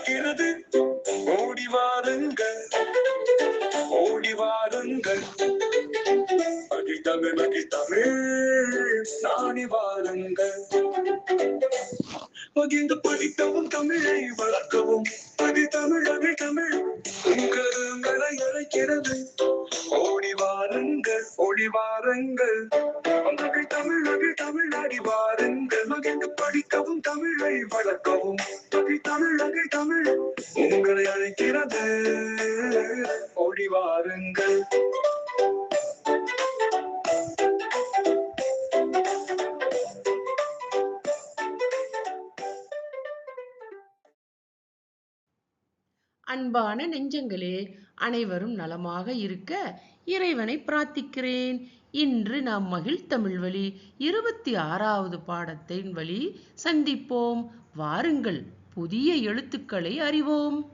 அழைக்கிறது. ஓடி வாருங்கள், ஓடி வாருங்கள். மகிழ்தமிழ் மகிழ்தமிழ் நாடி வாருங்கள். பகிர்ந்து படிக்கவும் தமிழை வளர்க்கவும் மகிழ்தமிழ் மகிழ்தமிழ் உங்களை அழைக்கிறது. ஓடி வாருங்கள், ஓடி வாருங்கள். மகிழ்தமிழ் மகிழ்தமிழ் நாடி வாருங்கள். மகிழ்ந்து படிக்கவும் தமிழை வளர்க்கவும் மகிழ்தமிழ் மகிழ்தமிழ் உங்களை அழைக்கிறது. ஓடி வாருங்கள். அன்பான நெஞ்சங்களே, அனைவரும் நலமாக இருக்க இறைவனை பிரார்த்திக்கிறேன். இன்று நாம் மகிழ்தமிழ் வழி 26வது பாடத்தின் வழி சந்திப்போம். வாருங்கள், புதிய எழுத்துக்களை அறிவோம்.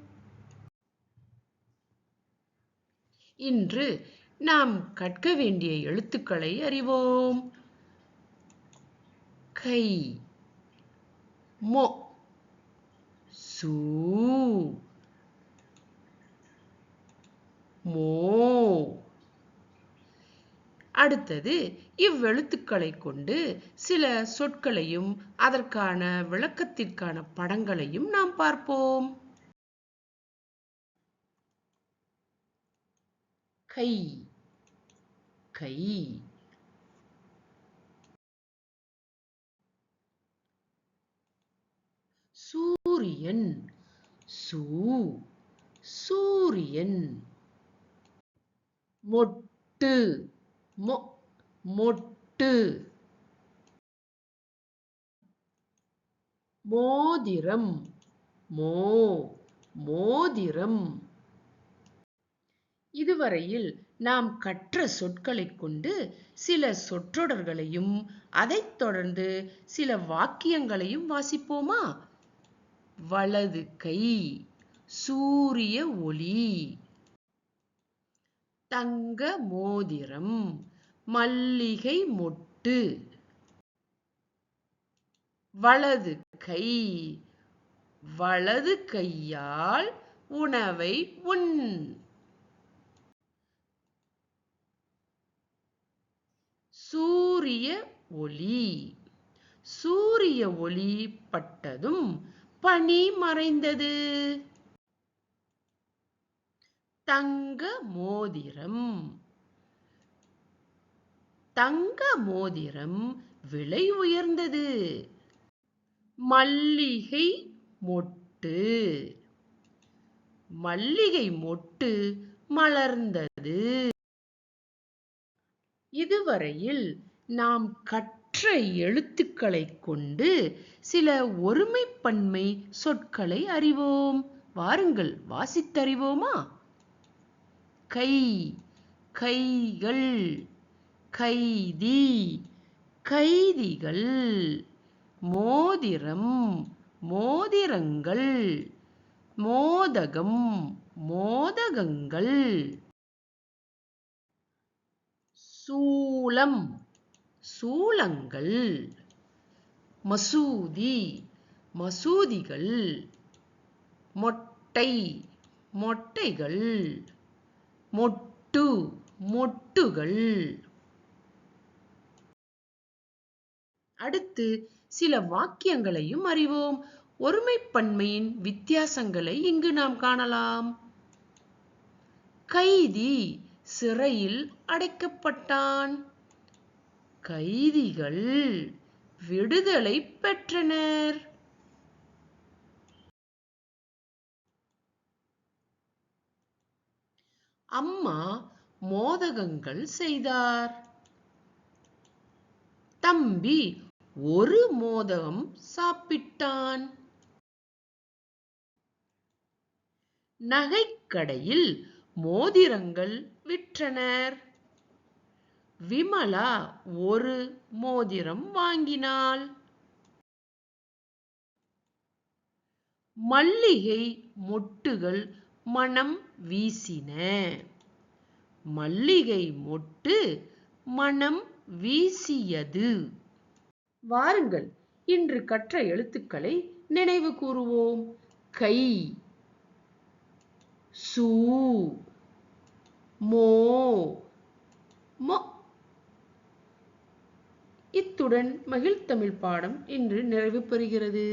இன்று நாம் கற்க வேண்டிய எழுத்துக்களை அறிவோம். கை, மொ, சூ, மோ. அடுத்தது இவ்வெழுத்துக்களை கொண்டு சில சொற்களையும் அதற்கான விளக்கத்திற்கான படங்களையும் நாம் பார்ப்போம். கை, கை. சூரியன், சூ, சூரியன். மொட்டு, மொ, மொட்டு. மோதிரம், மோ, மோதிரம். இதுவரையில் நாம் கற்ற சொற்களைக் கொண்டு சில சொற்றொடர்களையும் அதைத் தொடர்ந்து சில வாக்கியங்களையும் வாசிப்போமா? வலது கை, சூரிய ஒளி. தங்க மோதிரம், மல்லிகை மொட்டு. வலது கை, வலது கையால் உணவை உண். சூரிய ஒளி, சூரிய ஒளி பட்டதும் பனி மறைந்தது. தங்க மோதிரம், தங்க மோதிரம் விலை உயர்ந்தது. மல்லிகை மொட்டு, மல்லிகை மொட்டு மலர்ந்தது. இதுவரையில் நாம் கற்ற எழுத்துக்களைக் கொண்டு சில ஒருமைப்பன்மை சொற்களை அறிவோம். வாருங்கள், வாசித்தறிவோமா? கை, கைகள். கைதி, கைதிகள். மோதிரம், மோதிரங்கள். மோதகம், மோதகங்கள். சூலம், சூலங்கள். மசூதி, மசூதிகள். மொட்டை, மொட்டைகள். மொட்டு, மொட்டுகள். அடுத்து சில வாக்கியங்களையும் அறிவோம். ஒருமைப்பன்மையின் வித்தியாசங்களை இங்கு நாம் காணலாம். கைதி சிறையில் அடைக்கப்பட்டான். கைதிகள் விடுதலை பெற்றனர். அம்மா மோதகங்கள் செய்தார். தம்பி ஒரு மோதகம் சாப்பிட்டான். நகைக்கடையில் மோதிரங்கள் விற்றனர். விமலா ஒரு மோதிரம் வாங்கினாள். மல்லிகை மொட்டுகள் மனம் வீசின. மல்லிகை மொட்டு மனம் வீசியது. வாருங்கள், இன்று கற்ற எழுத்துக்களை நினைவு கூறுவோம். கை, சு மோ மொ. இத்துடன் மகிழ்தமிழ் பாடம் இன்று நிறைவு பெறுகிறது.